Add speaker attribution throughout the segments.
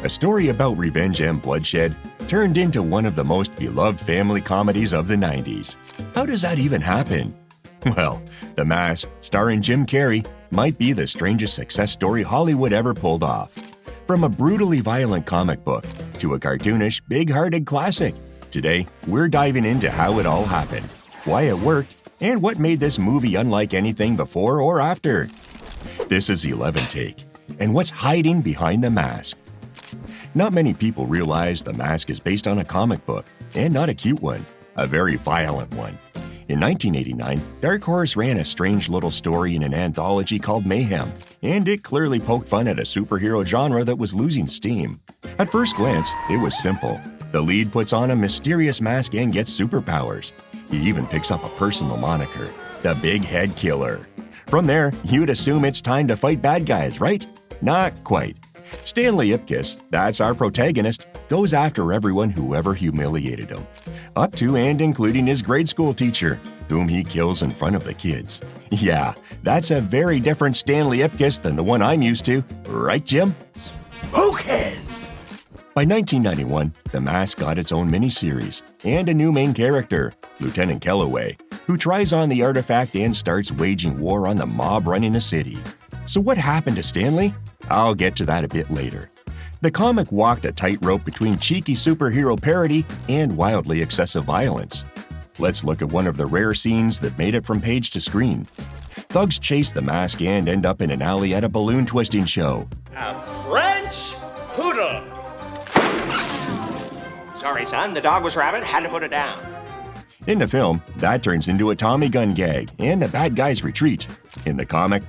Speaker 1: a story about revenge and bloodshed turned into one of the most beloved family comedies of the 90s. How does that even happen? Well, The Mask, starring Jim Carrey, might be the strangest success story Hollywood ever pulled off. From a brutally violent comic book to a cartoonish, big-hearted classic, today we're diving into how it all happened, why it worked, and what made this movie unlike anything before or after. This is 11 Take, and what's hiding behind The Mask. Not many people realize The Mask is based on a comic book, and not a cute one, a very violent one. In 1989, Dark Horse ran a strange little story in an anthology called Mayhem, and it clearly poked fun at a superhero genre that was losing steam. At first glance, it was simple. The lead puts on a mysterious mask and gets superpowers. He even picks up a personal moniker, the Big Head Killer. From there, you'd assume it's time to fight bad guys, right? Not quite. Stanley Ipkiss, that's our protagonist, goes after everyone who ever humiliated him, up to and including his grade school teacher, whom he kills in front of the kids. Yeah, that's a very different Stanley Ipkiss than the one I'm used to, right, Jim?
Speaker 2: Spoken!
Speaker 1: By 1991, The Mask got its own miniseries and a new main character, Lieutenant Kellaway, who tries on the artifact and starts waging war on the mob running a city. So what happened to Stanley? I'll get to that a bit later. The comic walked a tightrope between cheeky superhero parody and wildly excessive violence. Let's look at one of the rare scenes that made it from page to screen. Thugs chase the Mask and end up in an alley at a balloon twisting show.
Speaker 2: A French poodle. Sorry, son, the dog was rabid, had to put it down.
Speaker 1: In the film, that turns into a Tommy gun gag, and the bad guys retreat. In the comic,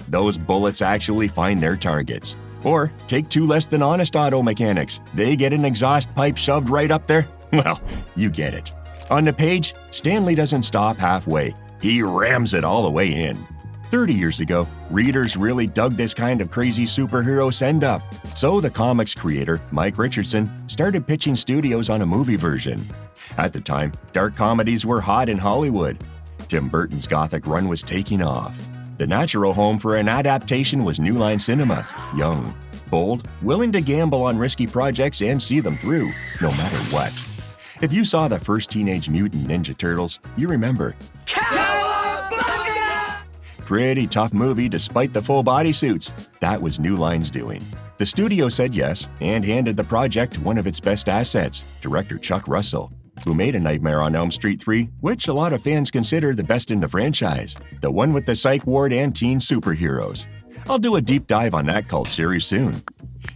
Speaker 1: those bullets actually find their targets. Or take two less than honest auto mechanics. They get an exhaust pipe shoved right up there. Well, you get it. On the page, Stanley doesn't stop halfway. He rams it all the way in. 30 years ago, readers really dug this kind of crazy superhero send-up. So the comics creator, Mike Richardson, started pitching studios on a movie version. At the time, dark comedies were hot in Hollywood. Tim Burton's Gothic run was taking off. The natural home for an adaptation was New Line Cinema, young, bold, willing to gamble on risky projects and see them through, no matter what. If you saw the first Teenage Mutant Ninja Turtles, you remember.
Speaker 2: Cowabunga!
Speaker 1: Pretty tough movie despite the full bodysuits. That was New Line's doing. The studio said yes and handed the project one of its best assets, director Chuck Russell, who made A Nightmare on Elm Street 3, which a lot of fans consider the best in the franchise, the one with the psych ward and teen superheroes. I'll do a deep dive on that cult series soon.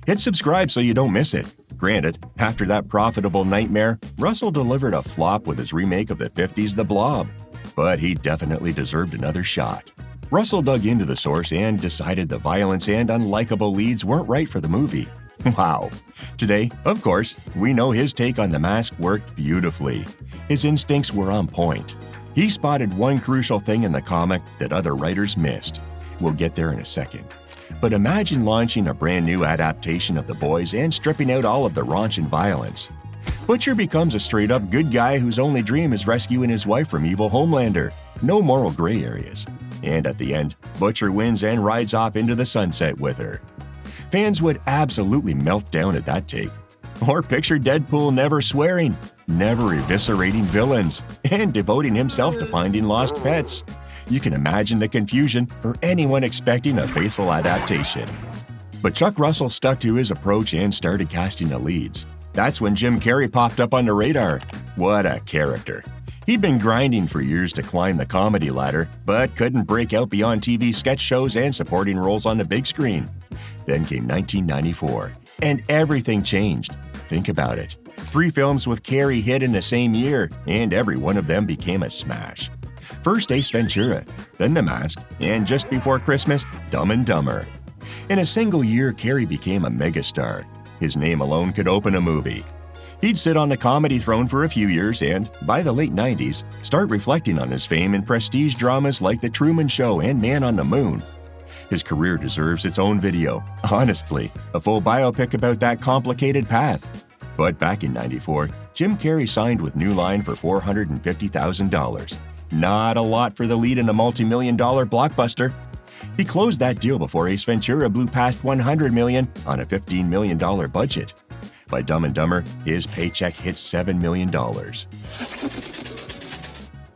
Speaker 1: Hit subscribe so you don't miss it. Granted, after that profitable Nightmare, Russell delivered a flop with his remake of the 50s The Blob, but he definitely deserved another shot. Russell dug into the source and decided the violence and unlikable leads weren't right for the movie. Wow. Today, of course, we know his take on The Mask worked beautifully. His instincts were on point. He spotted one crucial thing in the comic that other writers missed. We'll get there in a second. But imagine launching a brand new adaptation of The Boys and stripping out all of the raunch and violence. Butcher becomes a straight-up good guy whose only dream is rescuing his wife from evil Homelander. No moral gray areas. And at the end, Butcher wins and rides off into the sunset with her. Fans would absolutely melt down at that take. Or picture Deadpool never swearing, never eviscerating villains, and devoting himself to finding lost pets. You can imagine the confusion for anyone expecting a faithful adaptation. But Chuck Russell stuck to his approach and started casting the leads. That's when Jim Carrey popped up on the radar. What a character. He'd been grinding for years to climb the comedy ladder, but couldn't break out beyond TV sketch shows and supporting roles on the big screen. Then came 1994, and everything changed. Think about it. 3 films with Carrey hit in the same year, and every one of them became a smash. First Ace Ventura, then The Mask, and just before Christmas, Dumb and Dumber. In a single year, Carrey became a megastar. His name alone could open a movie. He'd sit on the comedy throne for a few years and, by the late 90s, start reflecting on his fame in prestige dramas like The Truman Show and Man on the Moon. His career deserves its own video. Honestly, a full biopic about that complicated path. But back in '94, Jim Carrey signed with New Line for $450,000. Not a lot for the lead in a multi-million-dollar blockbuster. He closed that deal before Ace Ventura blew past $100 million on a $15 million budget. By Dumb and Dumber, his paycheck hit $7 million.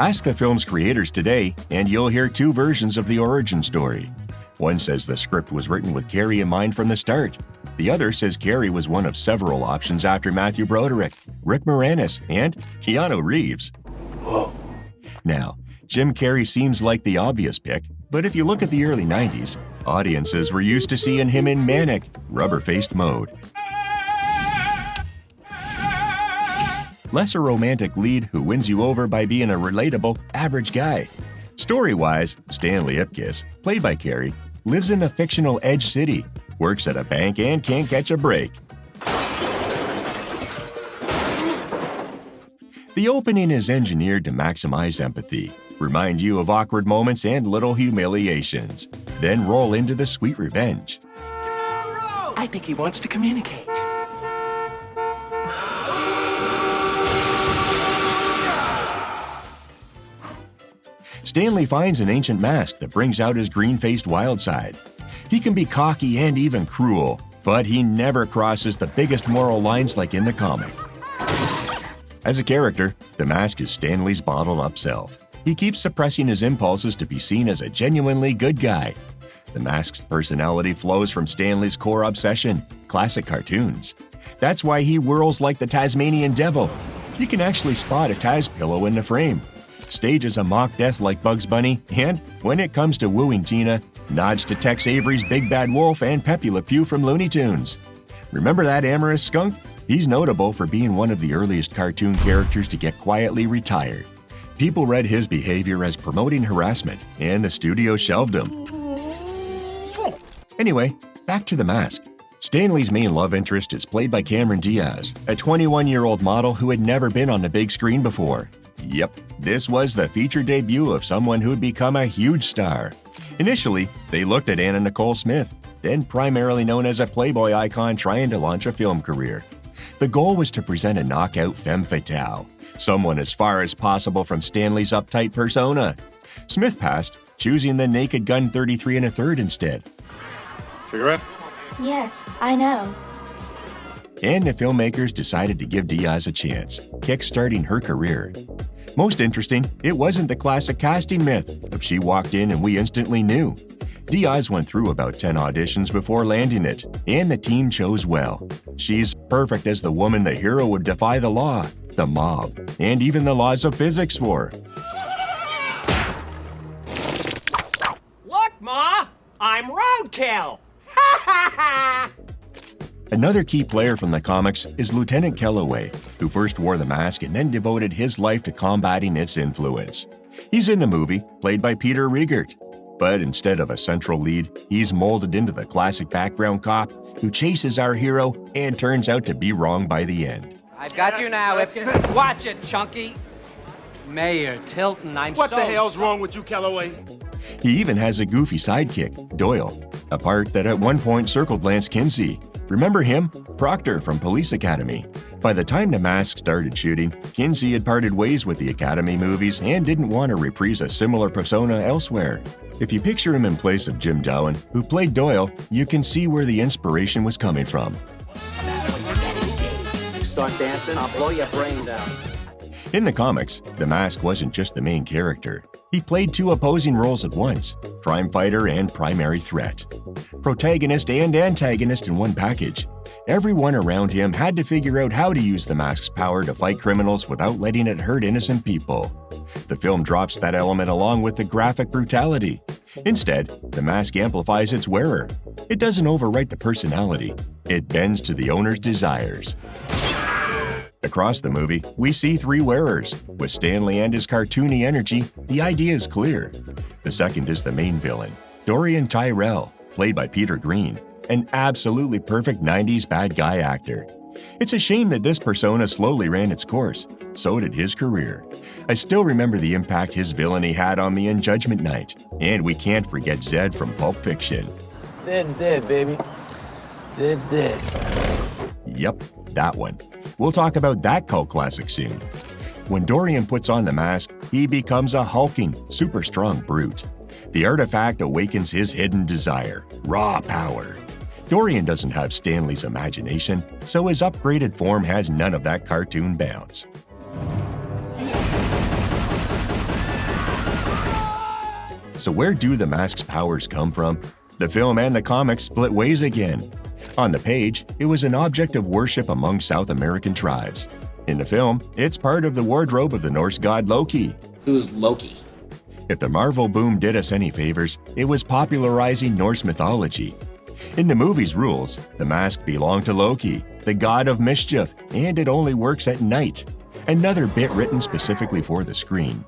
Speaker 1: Ask the film's creators today, and you'll hear two versions of the origin story. One says the script was written with Carrey in mind from the start. The other says Carrey was one of several options after Matthew Broderick, Rick Moranis, and Keanu Reeves.
Speaker 2: Whoa.
Speaker 1: Now, Jim Carrey seems like the obvious pick, but if you look at the early 90s, audiences were used to seeing him in manic, rubber-faced mode. Less a romantic lead who wins you over by being a relatable, average guy. Story-wise, Stanley Ipkiss, played by Carrey, lives in a fictional Edge City, works at a bank, and can't catch a break. The opening is engineered to maximize empathy, remind you of awkward moments and little humiliations, then roll into the sweet revenge.
Speaker 2: I think he wants to communicate.
Speaker 1: Stanley finds an ancient mask that brings out his green-faced wild side. He can be cocky and even cruel, but he never crosses the biggest moral lines like in the comic. As a character, the mask is Stanley's bottled-up self. He keeps suppressing his impulses to be seen as a genuinely good guy. The mask's personality flows from Stanley's core obsession, classic cartoons. That's why he whirls like the Tasmanian devil. You can actually spot a Taz pillow in the frame. Stages a mock death like Bugs Bunny, and when it comes to wooing Tina, nods to Tex Avery's Big Bad Wolf and Pepe Le Pew from Looney Tunes. Remember that amorous skunk? He's notable for being one of the earliest cartoon characters to get quietly retired. People read his behavior as promoting harassment, and the studio shelved him. Anyway, back to the mask. Stanley's main love interest is played by Cameron Diaz, a 21-year-old model who had never been on the big screen before. Yep, this was the feature debut of someone who'd become a huge star. Initially, they looked at Anna Nicole Smith, then primarily known as a Playboy icon trying to launch a film career. The goal was to present a knockout femme fatale, someone as far as possible from Stanley's uptight persona. Smith passed, choosing the Naked Gun 33 1/3 instead.
Speaker 3: Cigarette?
Speaker 4: Yes, I know.
Speaker 1: And the filmmakers decided to give Diaz a chance, kick-starting her career. Most interesting, it wasn't the classic casting myth of she walked in and we instantly knew. Diaz went through about 10 auditions before landing it, and the team chose well. She's perfect as the woman the hero would defy the law, the mob, and even the laws of physics for.
Speaker 2: Look, Ma! I'm roadkill! Ha ha ha!
Speaker 1: Another key player from the comics is Lieutenant Kellaway, who first wore the mask and then devoted his life to combating its influence. He's in the movie, played by Peter Riegert. But instead of a central lead, he's molded into the classic background cop who chases our hero and turns out to be wrong by the end.
Speaker 5: I've got you now, Ipkiss. Watch it, Chunky. Mayor Tilton,
Speaker 3: What the hell's wrong with you, Calloway?
Speaker 1: He even has a goofy sidekick, Doyle, a part that at one point circled Lance Kinsey. Remember him? Proctor from Police Academy. By the time the mask started shooting, Kinsey had parted ways with the Academy movies and didn't want to reprise a similar persona elsewhere. If you picture him in place of Jim Dowen, who played Doyle, you can see where the inspiration was coming from.
Speaker 5: Start dancing, I'll blow your brains out.
Speaker 1: In the comics, the mask wasn't just the main character. He played two opposing roles at once, crime fighter and primary threat. Protagonist and antagonist in one package. Everyone around him had to figure out how to use the mask's power to fight criminals without letting it hurt innocent people. The film drops that element along with the graphic brutality. Instead, the mask amplifies its wearer. It doesn't overwrite the personality. It bends to the owner's desires. Across the movie, we see three wearers. With Stanley and his cartoony energy, the idea is clear. The second is the main villain, Dorian Tyrell, played by Peter Green, an absolutely perfect 90s bad guy actor. It's a shame that this persona slowly ran its course. So did his career. I still remember the impact his villainy had on me in Judgment Night. And we can't forget Zed from Pulp Fiction.
Speaker 6: Zed's dead, baby. Zed's dead.
Speaker 1: Yep, that one. We'll talk about that cult classic soon. When Dorian puts on the mask, he becomes a hulking, super strong brute. The artifact awakens his hidden desire, raw power. Dorian doesn't have Stanley's imagination, so his upgraded form has none of that cartoon bounce. So where do the mask's powers come from? The film and the comics split ways again. On the page, it was an object of worship among South American tribes. In the film, it's part of the wardrobe of the Norse god Loki.
Speaker 6: Who's Loki?
Speaker 1: If the Marvel boom did us any favors, it was popularizing Norse mythology. In the movie's rules, the mask belonged to Loki, the god of mischief, and it only works at night. Another bit written specifically for the screen.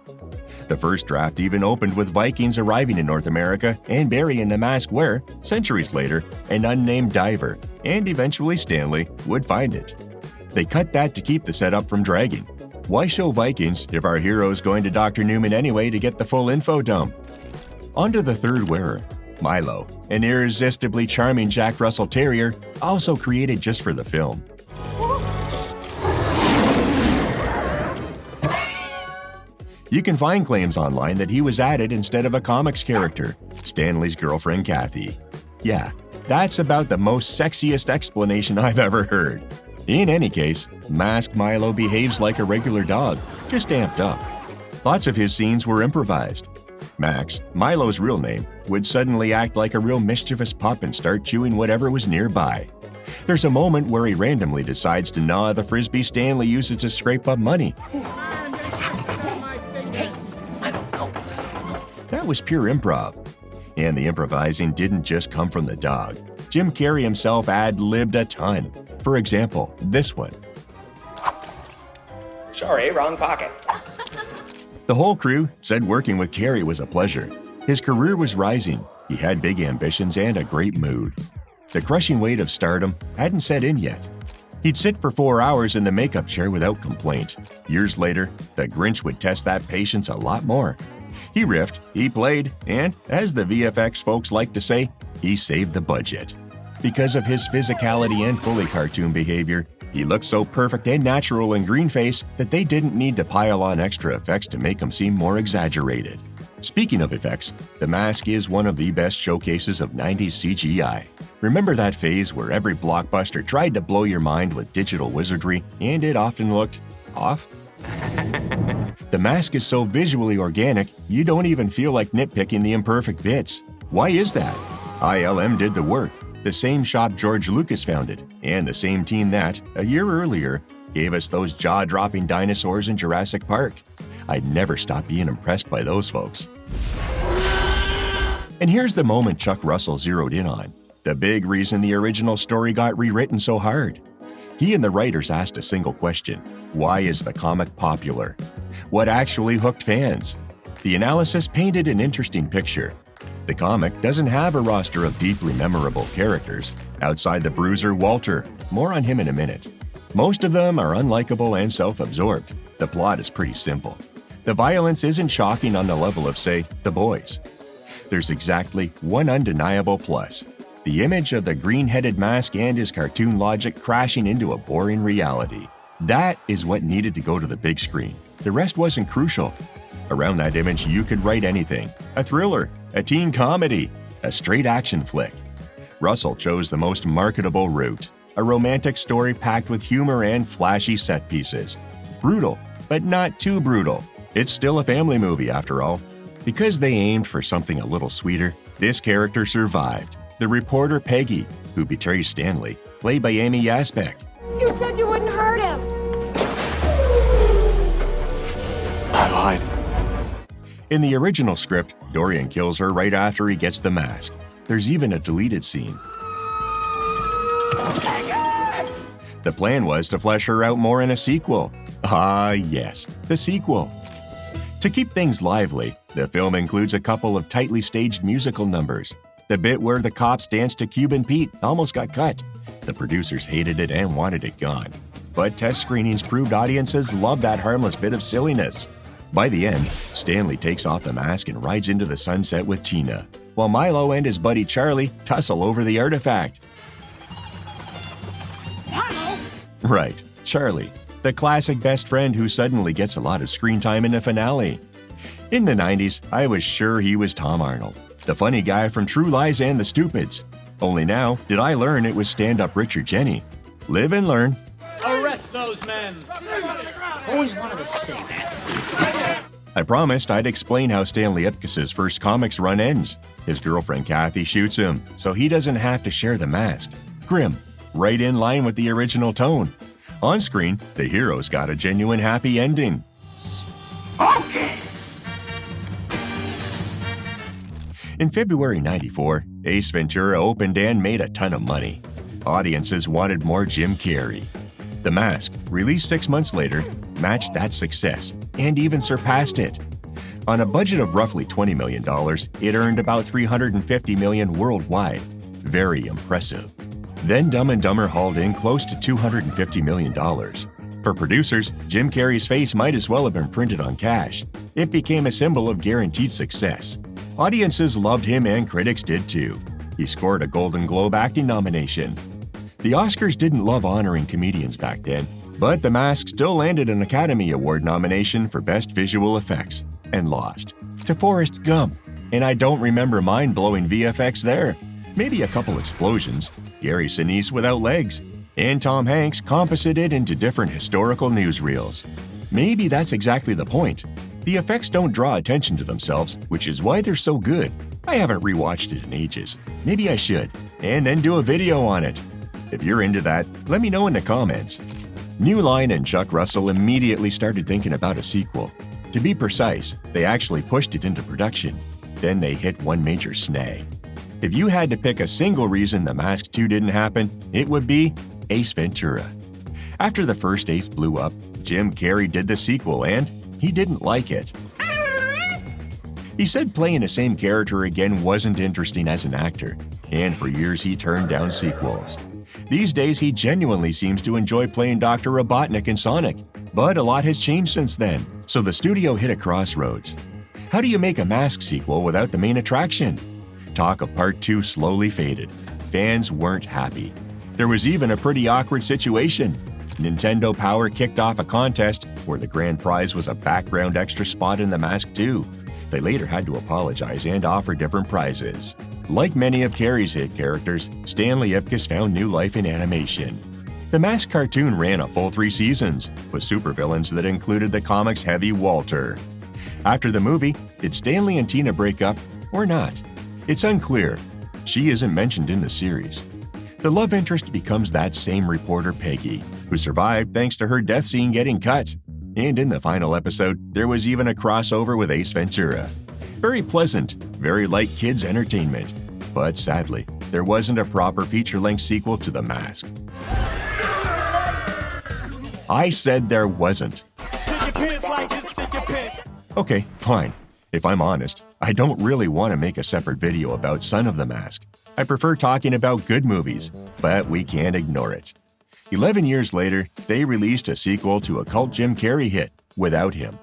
Speaker 1: The first draft even opened with Vikings arriving in North America and burying the mask where, centuries later, an unnamed diver, and eventually Stanley, would find it. They cut that to keep the setup from dragging. Why show Vikings if our hero's going to Dr. Newman anyway to get the full info dump? On to the third wearer, Milo, an irresistibly charming Jack Russell Terrier, also created just for the film. You can find claims online that he was added instead of a comics character, Stanley's girlfriend Kathy. Yeah, that's about the most sexiest explanation I've ever heard. In any case, Masked Milo behaves like a regular dog, just amped up. Lots of his scenes were improvised. Max, Milo's real name, would suddenly act like a real mischievous pup and start chewing whatever was nearby. There's a moment where he randomly decides to gnaw the frisbee Stanley uses to scrape up money. That was pure improv. And the improvising didn't just come from the dog. Jim Carrey himself ad-libbed a ton. For example, this one.
Speaker 2: Sorry, wrong pocket.
Speaker 1: The whole crew said working with Carrey was a pleasure. His career was rising, he had big ambitions and a great mood. The crushing weight of stardom hadn't set in yet. He'd sit for 4 hours in the makeup chair without complaint. Years later, the Grinch would test that patience a lot more. He riffed, he played, and, as the VFX folks like to say, he saved the budget. Because of his physicality and fully cartoon behavior, he looked so perfect and natural in green face that they didn't need to pile on extra effects to make him seem more exaggerated. Speaking of effects, The Mask is one of the best showcases of 90s CGI. Remember that phase where every blockbuster tried to blow your mind with digital wizardry and it often looked off? The Mask is so visually organic, you don't even feel like nitpicking the imperfect bits. Why is that? ILM did the work, the same shop George Lucas founded, and the same team that, a year earlier, gave us those jaw-dropping dinosaurs in Jurassic Park. I'd never stop being impressed by those folks. And here's the moment Chuck Russell zeroed in on, the big reason the original story got rewritten so hard. He and the writers asked a single question: why is the comic popular? What actually hooked fans? The analysis painted an interesting picture. The comic doesn't have a roster of deeply memorable characters, outside the bruiser Walter. More on him in a minute. Most of them are unlikable and self-absorbed. The plot is pretty simple. The violence isn't shocking on the level of, say, The Boys. There's exactly one undeniable plus: the image of the green-headed mask and his cartoon logic crashing into a boring reality. That is what needed to go to the big screen. The rest wasn't crucial. Around that image, you could write anything: a thriller, a teen comedy, a straight action flick. Russell chose the most marketable route: a romantic story packed with humor and flashy set pieces. Brutal, but not too brutal. It's still a family movie after all. Because they aimed for something a little sweeter, this character survived. The reporter Peggy, who betrays Stanley, played by Amy Yasbeck.
Speaker 7: You said you wouldn't hurt him.
Speaker 3: I lied.
Speaker 1: In the original script, Dorian kills her right after he gets the mask. There's even a deleted scene. The plan was to flesh her out more in a sequel. Ah, yes, the sequel. To keep things lively, the film includes a couple of tightly staged musical numbers. The bit where the cops dance to Cuban Pete almost got cut. The producers hated it and wanted it gone. But test screenings proved audiences loved that harmless bit of silliness. By the end, Stanley takes off the mask and rides into the sunset with Tina, while Milo and his buddy Charlie tussle over the artifact.
Speaker 7: Milo!
Speaker 1: Right, Charlie, the classic best friend who suddenly gets a lot of screen time in the finale. In the 90s, I was sure he was Tom Arnold, the funny guy from True Lies and The Stupids. Only now did I learn it was stand-up Richard Jeni. Live and learn.
Speaker 8: Arrest those men!
Speaker 9: Always wanted to say that.
Speaker 1: I promised I'd explain how Stanley Ipkiss's first comics run ends. His girlfriend Kathy shoots him, so he doesn't have to share the mask. Grim, right in line with the original tone. On screen, the hero's got a genuine happy ending.
Speaker 2: Okay.
Speaker 1: In February '94, Ace Ventura opened and made a ton of money. Audiences wanted more Jim Carrey. The Mask, released 6 months later, matched that success and even surpassed it. On a budget of roughly $20 million, it earned about $350 million worldwide. Very impressive. Then Dumb and Dumber hauled in close to $250 million. For producers, Jim Carrey's face might as well have been printed on cash. It became a symbol of guaranteed success. Audiences loved him and critics did too. He scored a Golden Globe acting nomination. The Oscars didn't love honoring comedians back then, but The Mask still landed an Academy Award nomination for Best Visual Effects and lost to Forrest Gump. And I don't remember mind-blowing VFX there. Maybe a couple explosions, Gary Sinise without legs, and Tom Hanks composited into different historical newsreels. Maybe that's exactly the point. The effects don't draw attention to themselves, which is why they're so good. I haven't rewatched it in ages. Maybe I should, and then do a video on it. If you're into that, let me know in the comments. New Line and Chuck Russell immediately started thinking about a sequel. To be precise, they actually pushed it into production. Then they hit one major snag. If you had to pick a single reason The Mask 2 didn't happen, it would be Ace Ventura. After the first Ace blew up, Jim Carrey did the sequel and he didn't like it. He said playing the same character again wasn't interesting as an actor, and for years he turned down sequels. These days he genuinely seems to enjoy playing Dr. Robotnik in Sonic, but a lot has changed since then, so the studio hit a crossroads. How do you make a Mask sequel without the main attraction? Talk of Part 2 slowly faded. Fans weren't happy. There was even a pretty awkward situation. Nintendo Power kicked off a contest where the grand prize was a background extra spot in The Mask 2. They later had to apologize and offer different prizes. Like many of Carrey's hit characters, Stanley Ipkiss found new life in animation. The Mask cartoon ran a full 3 seasons, with supervillains that included the comic's heavy Walter. After the movie, did Stanley and Tina break up or not? It's unclear. She isn't mentioned in the series. The love interest becomes that same reporter Peggy, who survived thanks to her death scene getting cut. And in the final episode, there was even a crossover with Ace Ventura. Very pleasant, very light kids' entertainment. But sadly, there wasn't a proper feature-length sequel to The Mask. I said there wasn't. Okay, fine. If I'm honest, I don't really want to make a separate video about Son of the Mask. I prefer talking about good movies, but we can't ignore it. 11 years later, they released a sequel to a cult Jim Carrey hit, without him.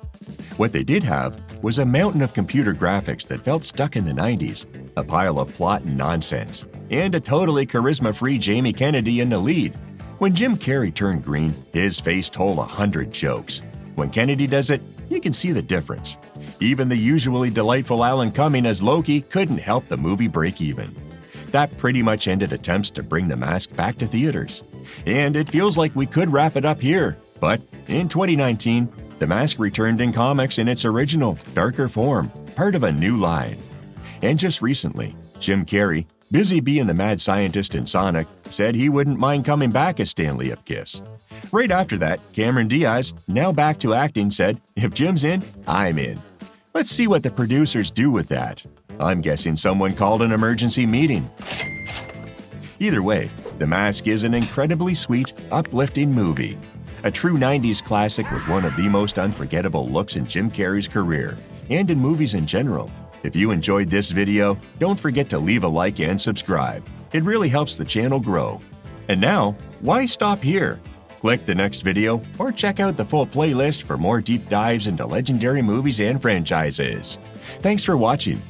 Speaker 1: What they did have was a mountain of computer graphics that felt stuck in the 90s, a pile of plot and nonsense, and a totally charisma-free Jamie Kennedy in the lead. When Jim Carrey turned green, his face told 100 jokes. When Kennedy does it, you can see the difference. Even the usually delightful Alan Cumming as Loki couldn't help the movie break even. That pretty much ended attempts to bring The Mask back to theaters. And it feels like we could wrap it up here. But in 2019, The Mask returned in comics in its original, darker form, part of a new line. And just recently, Jim Carrey, busy being the mad scientist in Sonic, said he wouldn't mind coming back as Stanley Ipkiss. Right after that, Cameron Diaz, now back to acting, said, "If Jim's in, I'm in." Let's see what the producers do with that. I'm guessing someone called an emergency meeting. Either way, The Mask is an incredibly sweet, uplifting movie. A true 90s classic with one of the most unforgettable looks in Jim Carrey's career, and in movies in general. If you enjoyed this video, don't forget to leave a like and subscribe. It really helps the channel grow. And now, why stop here? Click the next video or check out the full playlist for more deep dives into legendary movies and franchises. Thanks for watching.